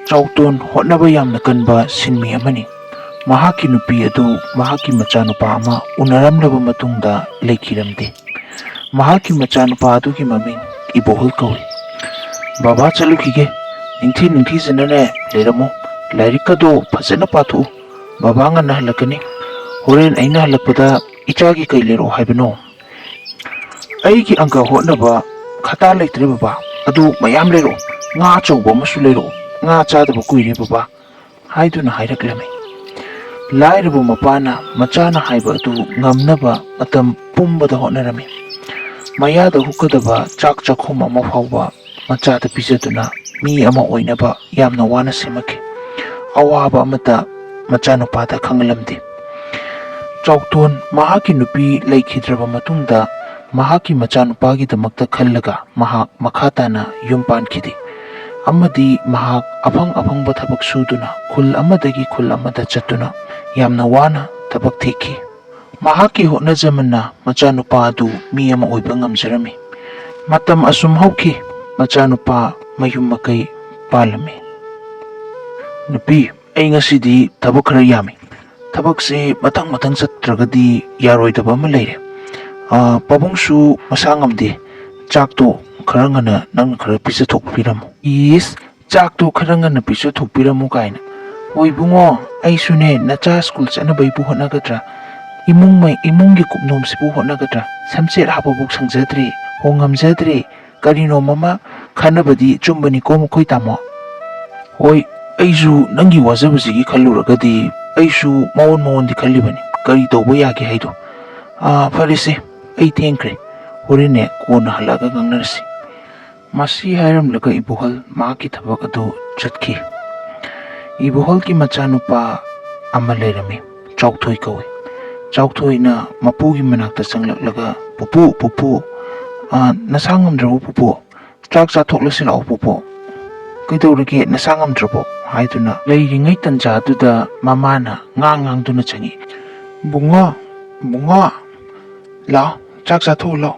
Chauton hotnaba yamna kanba sinmi amani. Mahaki nupi adu mahaki machanupa ama unaramlaba matungda lekhiramde. Mahaki machanupa adu ki maming Ibohol kawi. Baba chalukige ningthi zinane leramo lairika do phajana pathu baba ngana halakani horen aina halakpada ichagi kai lero haibano aigi angka hotnaba khata leitre baba adu mayam lero nga chaubo masu lero nga chadaba kuire baba haiduna hairaklamai lairabo mapana machana haiba adu ngamnaba matam pumbada hotnarami mayada hukadaba chak chakhom ama phawba machada pijaduna mi ama oinaba yamna wana semake awaba amata machanupada khangalamde Chauton mahaki nupi laikhidraba matungda mahaki machanupagi damakta khallaga mahak makhatana yumpan khidi amadi mahak afang bathabak suduna khul amadagi khul amada chatuna yamna wana tabak theki mahaki hotna jamanna machanupa adu mi ama oiba ngamjarami matam asum hauki machanupa mayum makai palami nupi ai ngasidi tabak khara yami tabak se matang satragadi yaroidaba ma leire pabungsu masangamde chakto kharangana nang khara pisa thokpiramu is chakto kharangana pisa thokpiramu kaina oi bungo ai sune nacha school chana bai bu hona gatra imunggi kupnom sibu hona gatra samset hababuk sangjadri hongamjadri karino mama khanabadi chumbani ko mkhoi tamo oi aiju nangi wajabasigi khalluragadi aishu mawon di khallibani kari tawba yage haido farese ai thengkre horine kona halaga gangnarsi masi hairam laga ibuhal ma ki thabak adu chatki ibuhal ki machanupa ama leirami chauthoi kawi chauthoi na mapu gi manakta changlak pupu nasangam drabu pupu chak cha thoklasi lau pupu kaidorage nasangam drabu haiduna leiringai tanja duda mamana ngang duna changi bunga la chak cha tho lo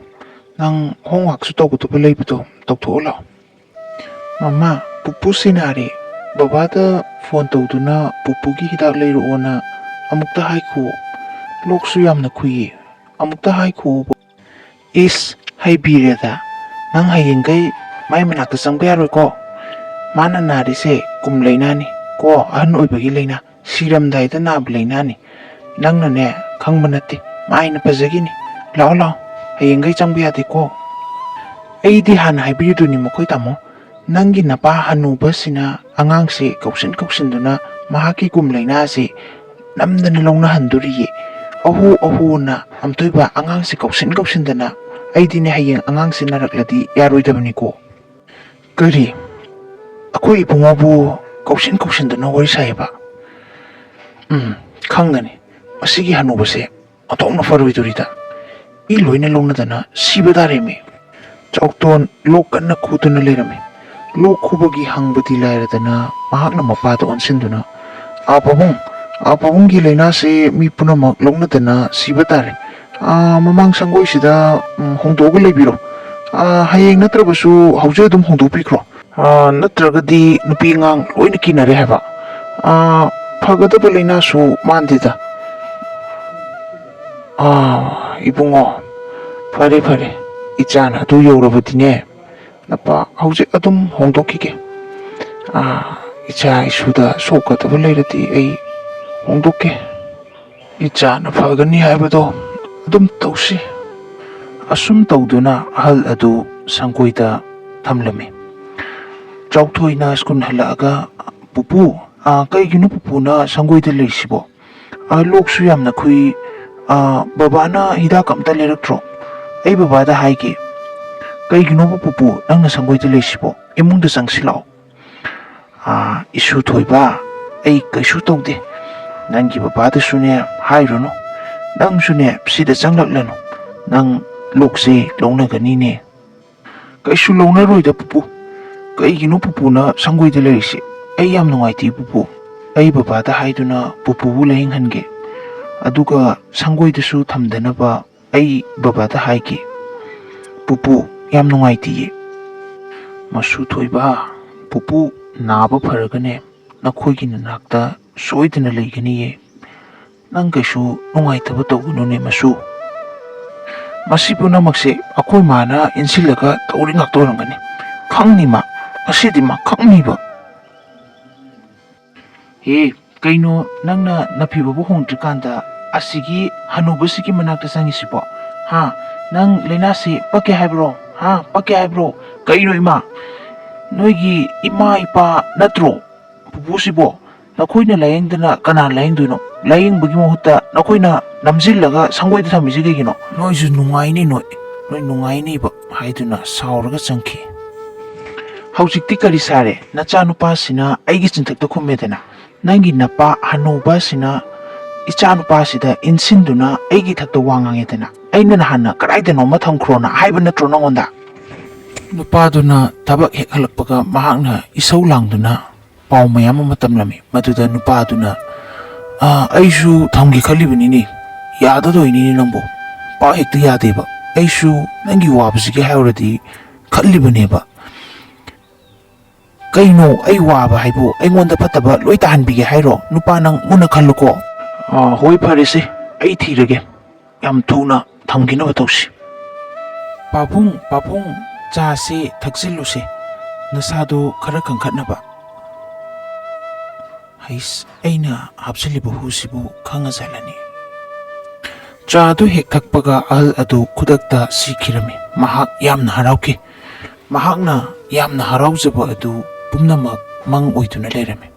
nang hongwak su to gutu belai buto tok tho lo mama pupu sinare baba da phone to duna pupu gi hidak leiru ona amukta haiku loksu yamna khuyi amukta haiku is haibireda nang hayingai mai manakta changba yaroi ko mana narise kum leinani ko ahan oibagi leina siramdai da nab leinani nangna ne khangba natti maina pajagini lao hayengai changba yade ko aidi han haibiduni mokoi tamo nangi napa hanuba sina angang se kauksin duna mahaki kum leina se namdana longna handuriye ahu na amtoiba angang se kauksin dana aidi ne hayeng angang se narakladi yaroidabani ko kari akoi ibungabu kauksin dana wari saiba khangani asigi hanubase atongna faroidurida I loina longna dana sibadareme chauton lokana khuduna lerame lok khubagi hangbati lairadana mahakna mapada onsinduna apabung gi leina se mi punamak longna dana sibatare mamang sangoi sida hongdoga lebiro hayeng natrabasu hauja dum hongdopikro natragadi nupi ngang loina kinare haba fagadaba leina su mandida ibungo fare ichana adu yorabadine napa hauja adum hongdokike icha isuda sokataba leirati ai hongdokke ichana fagani haibado adum tausi asum tawduna ahal adu sangkoida thamlami chauthoi skun halaga pupu kaiginu pupu na sangkoida leisibo loksu yamna khui baba na hidak amta lerakro ai baba da haige kaiginu pupu nangna sangkoida leisibo imungda changsilao isu thoiba ai kaisu tawde nangi baba da sune hairono nang sune sida changlaklano nang lokse longna gani ne kaisu longna roida pupu kaiginu pupu na sangkoida leisi ai yam nungaiti pupu ai baba da haiduna pupu bu lehing hange aduga sangkoida su thamdanaba ai baba da haige pupu yam nungaiti masu thoiba pupu 나ꯕ ꯐꯔꯒꯅꯦ ꯅꯈꯣꯏꯒꯤ ꯅꯅꯥꯛꯇ ꯁꯣꯏꯗꯅ ꯂꯩꯒꯅꯤꯌꯦ ꯅꯪ ꯀꯩꯁꯨ ꯅꯨꯡꯉꯥꯏꯇꯕ ꯇꯧꯒꯅꯨꯅꯦ ꯃꯁꯨ ꯃꯁꯤ ꯄꯨꯝꯅꯃꯛꯁꯦ ꯑꯩꯈꯣꯏ ꯃꯥꯅ ꯏꯟꯁꯤꯜꯂꯒ ꯇꯧꯔꯤ ꯉꯥꯛꯇ ꯑꯣꯏꯔꯝꯒꯅꯤ ꯈꯪꯅꯤ ꯃꯥ ꯉꯁꯤꯗꯤ ꯃꯥ ꯈꯪꯅꯤꯕ ꯍꯦ ꯀꯩꯅꯣ ꯅꯪꯅ ꯅꯐꯤꯕꯕꯨ ꯍꯣꯡꯗ꯭ꯔꯤꯀꯥꯟꯗ ꯑꯁꯤꯒꯤ ꯍꯅꯨꯕꯁꯤꯒꯤ ꯃꯅꯥꯛꯇ ꯆꯪꯉꯤꯁꯤꯕꯣ ꯍꯥ ꯅꯪ ꯂꯩꯅꯥꯁꯤ ꯄꯛꯀꯦ ꯍꯥꯏꯕ꯭ꯔꯣ ꯍꯥ ꯄꯛꯀꯦ ꯍꯥꯏꯕ꯭ꯔꯣ ꯀꯩꯅꯣ 이마 너희기 이마 이빠 나트로 부부시보 너코이나 라행드나 까나 라행드노 라행부기 모हु타 너코이나 남질라가 상고이드 삼미지게기노 너희주 농아이니 너희 농아이니 바 하이드나 사오르가 짱키 하우직티 까리 사레 나짜누파시나 아이기 진택도 콤메데나 난기 나빠 하노바시나 이짜누파시다 인신두나 아이기 탁도 왕앙에데나 아이는 하나 까라이데노 마탐크로나 하이브 나트로 나온다 누파두나 타박 헥 할락바가 마항나 이서우 랑두나 पाउ मयाम मतम लमी मदुदा नुपादुना आइसु थमगी खलिबनिनी याददोइनी नंबो पा हेक्ट यादेबा आइसु नंगी वाबसिगे हायरदी खलिबनेबा कइनो आई वाबा हाइबो आइंगोंदा फतबा लोइ ताहनबिगे हाइरो नुपा नंग मुना खल्लुको होय फरेसे आई थीरगे याम थुना थमगिनबा तौसि पापुंग चासे थक्सिलुसे नसादो खरा खंखटनबा हाइस ऐना हापसिलिबो हुसिबो खंगजालानी चादु हेक थकपगा अहल अदु खुदक्ता सिखिरमी महाक यामना हराउके महाकना यामना हराउजबो अदु पुनमक मंग ओइदुना लेरमी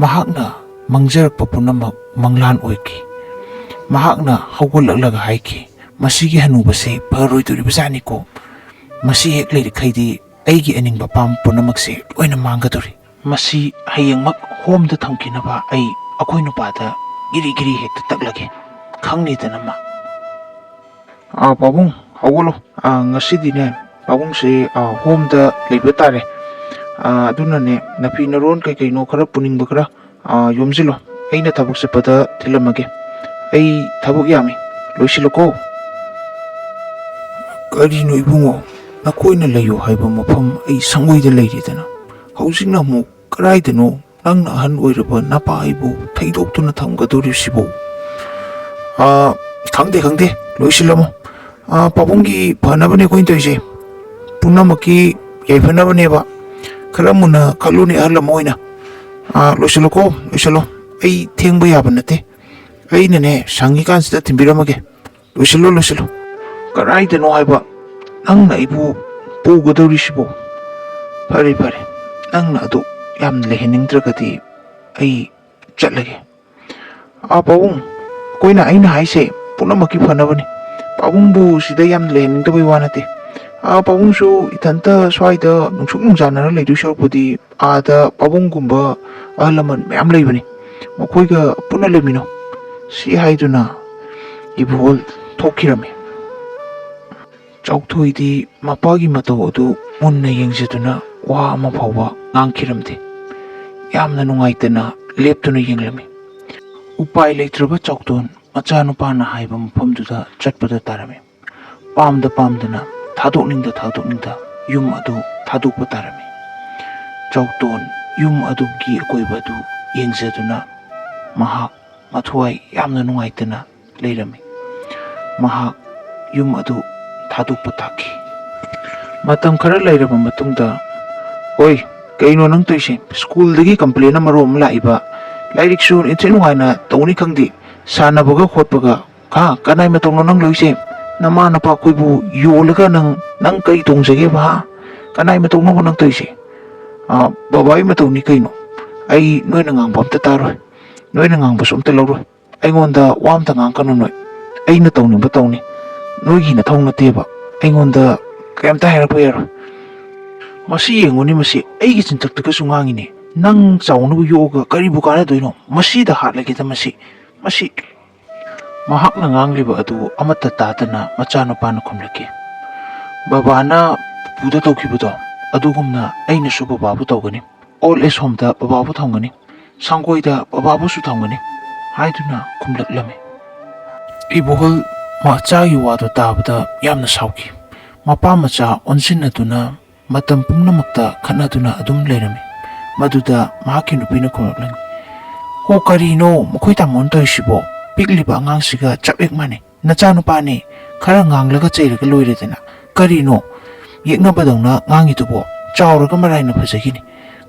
महाकना मंगजरकपा पुनमक मंगलान ओइकी महाकना हौगोललगा हाइकी मसिगी हनुबसे फरोइदुरिबजानिको मसि हेक लेरिखैदि ऐगी अनिंगबा पाम पुनमकसे लोइना मांगदुरि मसी हयेंमक होमदा थमकिनबा आई अखोइ नुपादा गिरी गिरी हेक्ता तकलगे खंगनिदनमा पाबुंग हौगोलो ngasidiने पाबुंगसे होमदा लेबा तारे अदुनाने नफी नरोन कई कई नो खरा पुनिंग बखरा योमजिलो अइना थबक सेपदा थिलमगे अई थबक यामी लोइसिलोको करिनो इबुंगो नखोइना लयो हाइबा मफम अई संगोइदा लेरिदना हौजिंना मु कराइदनो नंगना अहन ओइरबा नापाइबु थैदोक्तुना थमगदोरिसिबो खंदे लोइसिलमो पाबुंगी फनबने कोइन तोइसे पुनमकी याइफनबनेबा खरमुना खलुनि अहलमोइना लोइसिलो अई थेंबा याबा नते अइनने संगी कांसिदा थिंबिरमगे लोइसिलो कराइदनो हाइबा नंगना इबु पोगदोरिसिबो फरे नंगना अदु याम लेहनिंद्रगदी आई चलगे पाबुंग कोइना आइना हाइसे पुनमकी फनबने पाबुंगबु सिदा याम लेहनिंदबई वानते पाबुंगसु इथंता स्वाइदा नुंसुक नुंजानरा लेदु शरपुदी आदा पाबुंगगुंबा अहलमन मयाम लेबनी मखोइगा पुना लेमिनो सि हाइदुना इबुल थोखिरमे चौथोइदी मपागी मतौ अदु मुन्ना येंगजदुना वा अमा फावबा ngang यामना नुंगाइतना लेप्तुना येंगलमी उपाय लेत्रबा चौक्तोन मचानुपाना हाइबा मफमदुदा चटपदा तारमे पामदना थादोकनिंदा युम अदु थादोकपा तारमे चौक्तोन युम अदुगी अकोइबदु येंगजदुना महाक मथुआई यामना नुंगाइतना लेरमी महाक युम अदु थादोकपा ताखी मतम खरा लेरबा मतुंगदा ओइ कइनो नंग तोइसे स्कूल दगी कंप्लेन अमरोम लाइबा लाइरिक सु इथे नुगाइना तौनी खंगदि सानबगा खोटपगा का कनाइ मतौनो नंग लोइसे नमा नपा कोइबु योलगा नंग कई तोंजगे बा कनाइ मतौनो नंग तोइसे बाबाई मतौनी कइनो आई नोइना ngang बमता तारोय नोइना ngang बसुमता लौरोय आइगोंदा वामता ngang कनो नोइ आइना तौनिबा तौनी नोइगी न थौनतेबा आइगोंदा कयमता हायरपा यारोय मसी येंगोनी मसी ऐगी चिंतक्तकसु ngangiने नंग चाउनबु योगा करिबु कानादोइनो मसीदा हाटलगेदा मसी महाकना ngangliba adu amata tatana machanupaना खुमलके बाबाना पुदा तौखिबदो अदुगुमना आइना सु बाबाबु तौगनी ओल एज होमदा बाबाबु थंगनी सांगोइदा बाबाबु सु थंगनी हाइदुना खुमलकलमे इबोहल माचागी वादो ताबदा यामना साउकी मपा मचा ओनसिनदुना मतम पुम्नमक्ता खनादुना अदुम Laramie Maduda mahaki nupina kumaplang. Ho karino makoy tamon to isibo. Pigliba angang siga chapek mane. Nachano pa ni khara nganglaga chairaga loiredena. Karino yekna badongna ngangi tubo. Chauraga maraina phajagini.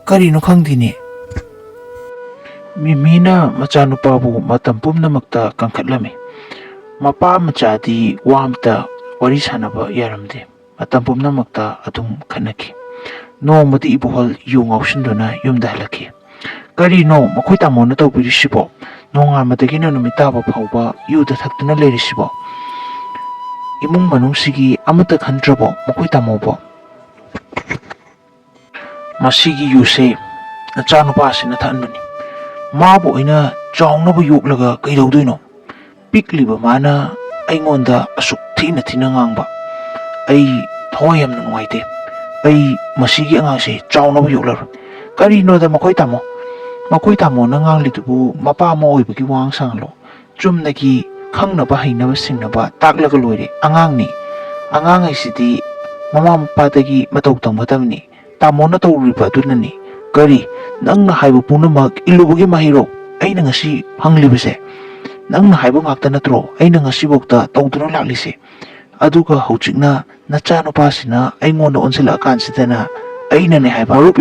Karino khangdini. Mimina machanupabu matam pumnamakta kangkhatlami. Mapa machadi wamta wari sanaba yaramde. Matam pumnamakta adum khanaki. Nomadi ibuhol yung ausinduna yumda halaki. Karino makoy tamo na tawbirisibo. Nonga madagina numitaba phawba yuda thaktuna leirisibo. Imung manung sigi amata khandrabo makoy tamo bo. Masigi yuse nachanupa sina thanbani. Mabu ina chawnaba yoklaga kaidawdoino. Pikliba mana aingonda asuk thina thina ngangba. Ai thawai yamna nungaite. Ai masigi angase chawnaba yoklar. Karino da makoy tamo. Makoy tamo na nganglitubu mapa mo oibagi wang sanglo. Chumnagi khangnaba hainaba singnaba taklaga loire angangni. Angang aisidi mama mapadagi mataw tangmatamni. Tamo na tawriba adunani. Kari nangna haibu punamak ilubagi mahiro aina ngasi hanglibase. Nangna haibu ngakta natro aina ngasi bokta tawduna laklise. Aduga hauchikna nachanupasina aingonda onsila kansidana aina ne haiba marup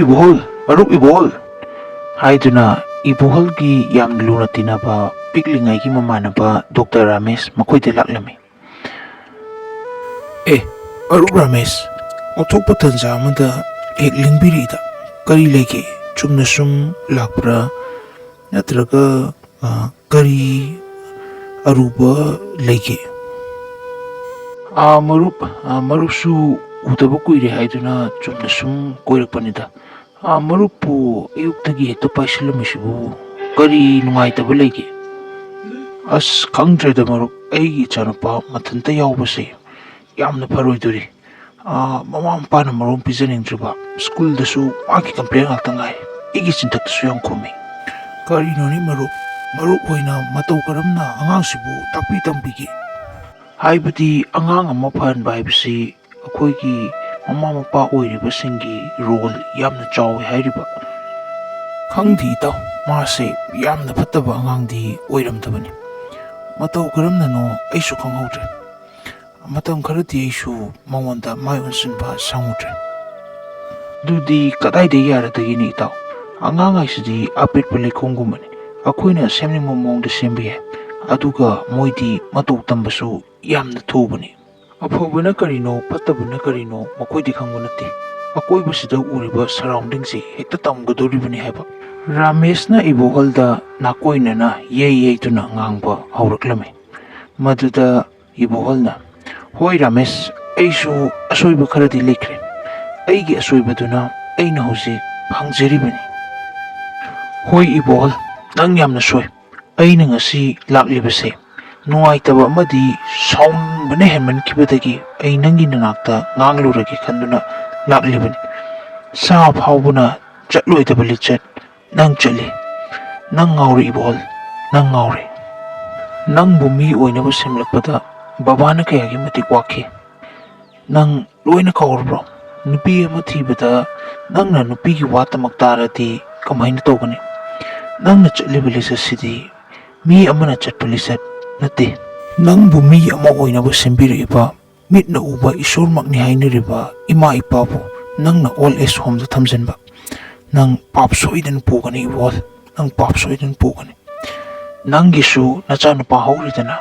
ibuhol haiduna ibuholgi yam luna tinaba piklingai ki mamanaba Dr. Ramesh makoyde laklami. Marup Ramesh othokpa tanja amada hek lingbirida kari leke chumna sum lakpra natraga kari aruba leke. Marup udaba kuire haiduna chumna sum koirakpanida. Marupu ayuktagi hekta paisilamishibu kari nungaitaba leke. As khangdrada marup aigi ichanupa mathanta yaubase yamna pharoidori. Mama mapana marom pijaningdriba school dasu maki complain ngakta ngai igi chintaktasu yang khumi. Karino ni marup hoina matau karamna angang takpi tampigi. Haibadi angang ama phanba haibasi akoigi mama mapa oiribasingi role yamna chawi hairiba. Khangdi itaw mase yamna phattaba angangdi oiramdabani. Matau karamna no aisu khanghaudre. Matam kharati aisu mawanda mai onsinba sangudre. Dudi kadaida yaradagini itaw. Angang aisidi apitpa lekhonggumani. Akoina semningma mawngda sembiye. Aduga moidi matau tambasu yamna thubani. Afobana karino pattabana karino makoydi khangba natte. Akoibasida uriba surroundingsi hekta tamgadoribani haiba. Rameshna ibuholda nakoinana yeituna ngangba hauraklame. Maduda ibuholna Hoi Ramesh, aisu asoiba kharadi lekre. Aigi asoibaduna aina hojik phangjaribani. Hoi ibol, nang yamna soi. Aina ngasi laklibase. Nungaitaba amadi saunbana henmankibadagi ai nangi nanakta ngangluragi khanduna laklibani. Sa phawbuna chatloidaba lichat nang chali. Nang ngauri ibol, nang ngauri. Nang bumi oinaba semlakpada babana kayagi matik waki. Nang loina kaurabro. Nupi ama thibada nangna nupigi wata magtarati kamaina tawgani. Nangna chatliba lisat sidi mi amana chatpa lisat nate. Nang bumi ama oinaba sembiraiba mitna uba isormakni hainariba ima ipabu nangna all age home da thamjanba. Nang pap soidan pugani ibol. Nang pap soidan pugani. Nangisu nachanupa hauridana.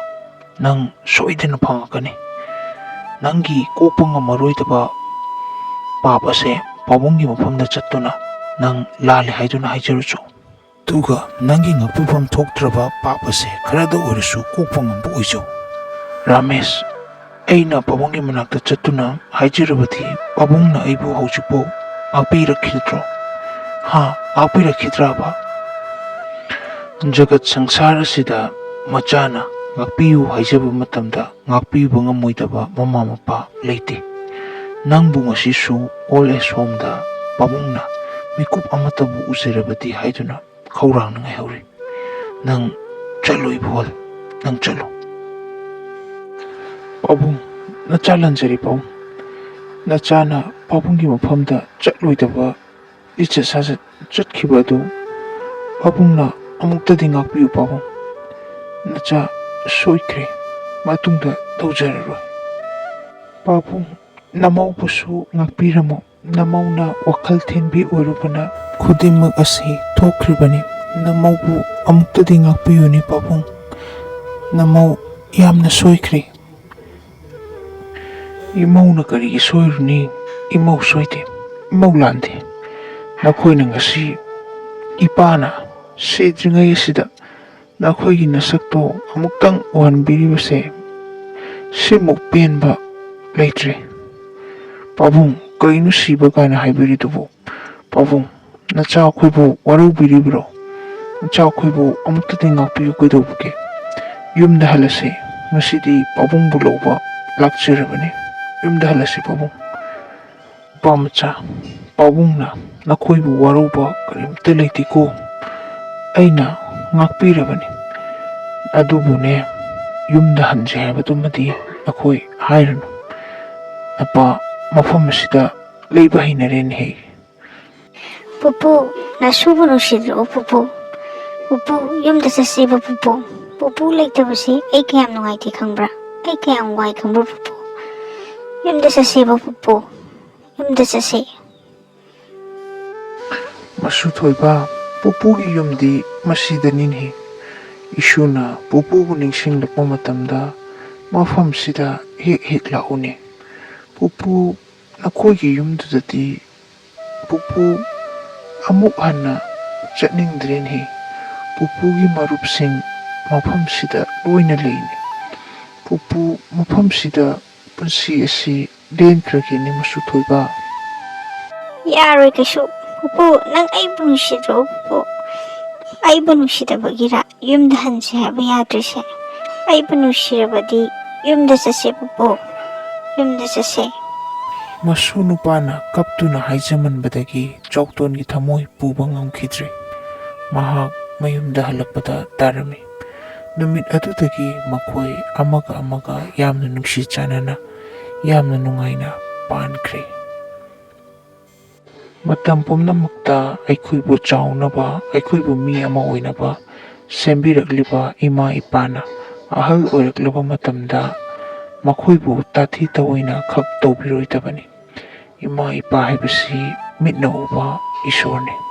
Nang soidana phangakani. Nangi kokpanga maroidaba papase pabungi mafamda chattuna nang lali haiduna haijaruchu. Tuga nangi ngakpifam thoktraba papase kharada orisu kokpanga bu oijo. Ramesh, aina pabungi manakta chattuna haijarabati pabungna aibu haujipo ngakpirakhidro. Ngakpirakhidra. Jagat sangsara sida machana ngakpiyu haijaba matamda ngakpiyuba ngamoidaba mama mapa leite. Nangbu ngasisu all age home da pabungna mikup amatabu uzerabati haiduna khaurangna ngaihauri. Nang chalo ibol, nang chalo. Pabung, nachalanjari pabung. Nachana pabunggi mafamda chatloidaba ichat sasat ꯆꯠꯈꯤꯕ ꯑꯗꯨ ꯄꯥꯕꯨꯡꯅ ꯑꯃꯨꯛꯇꯗꯤ ꯉꯥꯛꯄꯤꯌꯨ ꯄꯥꯕꯨꯡ, ꯅꯆꯥ ꯁꯣꯏꯈ꯭ꯔꯦ, ꯃꯇꯨꯡꯗ ꯇꯧꯖꯔꯔꯣꯏ. ꯄꯥꯕꯨꯡ, ꯅꯃꯧꯕꯨꯁꯨ ꯉꯥꯛꯄꯤꯔꯝꯃꯨ. ꯅꯃꯧꯅ ꯋꯥꯈꯜ ꯊꯤꯟꯕꯤ ꯑꯣꯏꯔꯨꯕꯅ ꯈꯨꯗꯤꯡꯃꯛ ꯑꯁꯤ ꯊꯣꯛꯈ꯭ꯔꯤꯕꯅꯤ. ꯅꯃꯧꯕꯨ ꯑꯃꯨꯛꯇꯗꯤ ꯉꯥꯛꯄꯤꯌꯨꯅꯤ ꯄꯥꯕꯨꯡ. ꯅꯃꯧ ꯌꯥꯝꯅ ꯁꯣꯏꯈ꯭ꯔꯦ. ꯏꯃꯧꯅ ꯀꯔꯤꯒꯤ ꯁꯣꯏꯔꯨꯅꯤ? ꯏꯃꯧ ꯁꯣꯏꯗꯦ, ꯏꯃꯧ ꯂꯥꯟꯗꯦ. ꯅꯈꯣꯏꯅ ꯉꯁꯤ ꯏꯄꯥꯅ ꯁꯤꯗ꯭ꯔꯤꯉꯩ ꯑꯁꯤꯗ ꯅꯈꯣꯏꯒꯤ ꯅꯁꯛꯇꯣ ꯑꯃꯨꯛꯇꯪ ꯎꯍꯟꯕꯤꯔꯤꯕꯁꯦ, ꯁꯤꯃꯨꯛ ꯄꯦꯟꯕ ꯂꯩꯇ꯭ꯔꯦ. ꯄꯥꯕꯨꯡ, ꯀꯔꯤꯅꯣ ꯁꯤꯕ ꯀꯥꯏꯅ ꯍꯥꯏꯕꯤꯔꯤꯗꯨꯕꯨ? ꯄꯥꯕꯨꯡ, ꯅꯆꯥ ꯑꯩꯈꯣꯏꯕꯨ ꯋꯥꯔꯧꯕꯤꯔꯤꯕ꯭ꯔꯣ? ꯅꯆꯥ ꯑꯩꯈꯣꯏꯕꯨ ꯑꯃꯨꯛꯇꯗꯤ ꯉꯥꯛꯄꯤꯌꯨ. ꯀꯩꯗꯧꯕꯒꯦ? ꯌꯨꯝꯗ ꯍꯜꯂꯁꯤ. ꯉꯁꯤꯗꯤ ꯄꯥꯕꯨꯡꯕꯨ ꯂꯧꯕ ꯂꯥꯛꯆꯔꯕꯅꯤ. ꯌꯨꯝꯗ ꯍꯜꯂꯁꯤ ꯄꯥꯕꯨꯡ. ꯅꯨꯄꯥ ꯃꯆꯥ, ꯄꯥꯕꯨꯡꯅ ꯅꯈꯣꯏꯕꯨ ꯋꯥꯔꯧꯕ ꯀꯔꯤꯝꯇ ꯂꯩꯇꯦꯀꯣ. ꯑꯩꯅ ꯉꯥꯛꯄꯤꯔꯕꯅꯤ. ꯑꯗꯨꯕꯨꯅꯦ, ꯌꯨꯝꯗ ꯍꯟꯁꯦ ꯍꯥꯏꯕꯗꯨꯃꯗꯤ ꯅꯈꯣꯏ ꯍꯥꯏꯔꯅꯨ. ꯅꯄꯥ ꯃꯐꯝ ꯑꯁꯤꯗ ꯂꯩꯕ ꯍꯩꯅꯔꯦꯅꯦꯍꯦ. ꯄꯨꯄꯨ, ꯅꯁꯨꯕꯨ ꯅꯨꯡꯁꯤꯗ꯭ꯔꯣ ꯄꯨꯄꯨ? ꯄꯨꯄꯨ, ꯌꯨꯝꯗ ꯆꯠꯁꯦꯕ ꯄꯨꯄꯨ. ꯄꯨꯄꯨ ꯂꯩꯇꯕꯁꯤ ꯑꯩ ꯀꯌꯥꯝ ꯅꯨꯡꯉꯥꯏꯇꯦ ꯈꯪꯕ꯭ꯔꯥ? ꯑꯩ ꯀꯌꯥꯝ ꯋꯥꯏ ꯈꯪꯕ꯭ꯔꯥ ꯄꯨꯄꯨ? ꯌꯨꯝꯗ ꯆꯠꯁꯦꯕ ꯄꯨꯄꯨ. ꯌꯨꯝꯗ ꯆꯠꯁꯦ. ꯃꯁꯨ ꯊꯣꯏꯕ, ꯄꯨꯄꯨꯒꯤ ꯌꯨꯝꯗꯤ ꯃꯁꯤꯗꯅꯤꯅꯦꯍꯦ. ꯏꯁꯨꯅ ꯄꯨꯄꯨꯕꯨ ꯅꯤꯡꯁꯤꯡꯂꯛꯄ ꯃꯇꯝꯗ ꯃꯐꯝꯁꯤꯗ ꯍꯦꯛ ꯍꯦꯛ ꯂꯥꯛꯎꯅꯦ. ꯄꯨꯄꯨ, ꯅꯈꯣꯏꯒꯤ ꯌꯨꯝꯗꯨꯗꯗꯤ ꯄꯨꯄꯨ ꯑꯃꯨꯛ ꯍꯟꯅ ꯆꯠꯅꯤꯡꯗ꯭ꯔꯦꯅꯦꯍꯦ. ꯄꯨꯄꯨꯒꯤ ꯃꯔꯨꯞꯁꯤꯡ ꯃꯐꯝꯁꯤꯗ ꯂꯣꯏꯅ ꯂꯩꯅꯤ. ꯄꯨꯄꯨ ꯃꯐꯝꯁꯤꯗ ꯄꯨꯟꯁꯤ ꯑꯁꯤ ꯂꯦꯟꯈ꯭ꯔꯒꯦꯅꯦ ꯃꯁꯨ ꯊꯣꯏꯕ. ꯌꯥꯔꯣꯏ ꯀꯩꯁꯨ. ꯄꯨꯄꯨ, ꯅꯪ ꯑꯩꯕꯨ ꯅꯨꯡꯁꯤꯗ꯭ꯔꯣ ꯄꯨꯄꯨ? ꯑꯩꯕꯨ ꯅꯨꯡꯁꯤꯗꯕꯒꯤꯔ ꯌꯨꯝꯗ ꯍꯟꯁꯦ ꯍꯥꯏꯕ ꯌꯥꯗ꯭ꯔꯤꯁꯦ? ꯑꯩꯕꯨ ꯅꯨꯡꯁꯤꯔꯕꯗꯤ ꯌꯨꯝꯗ ꯆꯠꯁꯦ ꯄꯨꯄꯨ. ꯌꯨꯝꯗ ꯆꯠꯁꯦ. ꯃꯁꯨ ꯅꯨꯄꯥꯅ ꯀꯞꯇꯨꯅ ꯍꯥꯏꯖꯃꯟꯕꯗꯒꯤ ꯆꯥꯎꯇꯣꯟꯒꯤ ꯊꯃꯣꯏ ꯄꯨꯕ ꯉꯝꯈꯤꯗ꯭ꯔꯦ. ꯃꯍꯥꯛ ꯃꯌꯨꯝꯗ ꯍꯜꯂꯛꯄꯗ ꯇꯥꯔꯝꯃꯤ. ꯅꯨꯃꯤꯠ ꯑꯗꯨꯗꯒꯤ ꯃꯈꯣꯏ ꯑꯃꯒ ꯑꯃꯒ ꯌꯥꯝꯅ ꯅꯨꯡꯁꯤ ꯆꯥꯟꯅꯅ, ꯌꯥꯝꯅ ꯅꯨꯡꯉꯥꯏꯅ ꯄꯥꯟꯈ꯭ꯔꯦ. ꯃꯇꯝ ꯄꯨꯝꯅꯃꯛꯇ ꯑꯩꯈꯣꯏꯕꯨ ꯆꯥꯎꯅꯕ, ꯑꯩꯈꯣꯏꯕꯨ ꯃꯤ ꯑꯃ ꯑꯣꯏꯅꯕ ꯁꯦꯝꯕꯤꯔꯛꯂꯤꯕ ꯏꯃꯥ ꯏꯄꯥꯅ ꯑꯍꯜ ꯑꯣꯏꯔꯛꯂꯕ ꯃꯇꯝꯗ ꯃꯈꯣꯏꯕꯨ ꯇꯥꯊꯤ ꯇꯑꯣꯏꯅ ꯈꯛ ꯇꯧꯕꯤꯔꯣꯏꯗꯕꯅꯤ. ꯏꯃꯥ ꯏꯄꯥ ꯍꯥꯏꯕꯁꯤ ꯃꯤꯠꯅ ꯎꯕ ꯏꯁꯣꯔꯅꯤ.